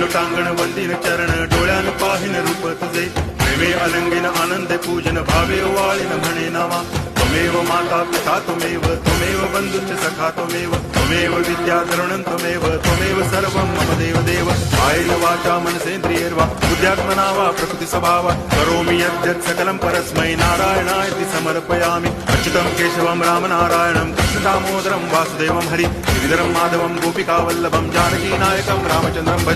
लोटांगण वंदिन चरण डोळ्यान पाहिन रूप तुझे प्रेमे अलंगिन आनंद पूजन भावे वाळीन म्हणे नावा त्वमेव माता पिता त्वमेव त्वमेव बंधुश्च सखा त्वमेव त्वमेव विद्या तरुणं त्वमेव सर्वं मम देव देव कायेन वाचा मनसेन्द्रियैर्वा बुद्ध्यात्मना वा प्रकृति स्वभावा करोमि यद्यत् सकलं परस्मै नारायणायति समर्पयामि अच्युतं केशवं रामनारायणं कृष्ण दामोदरं वासुदेवं हरि गिरिधरं माधवं गोपिकावल्लभं जानकीनायकं रामचन्द्रं भज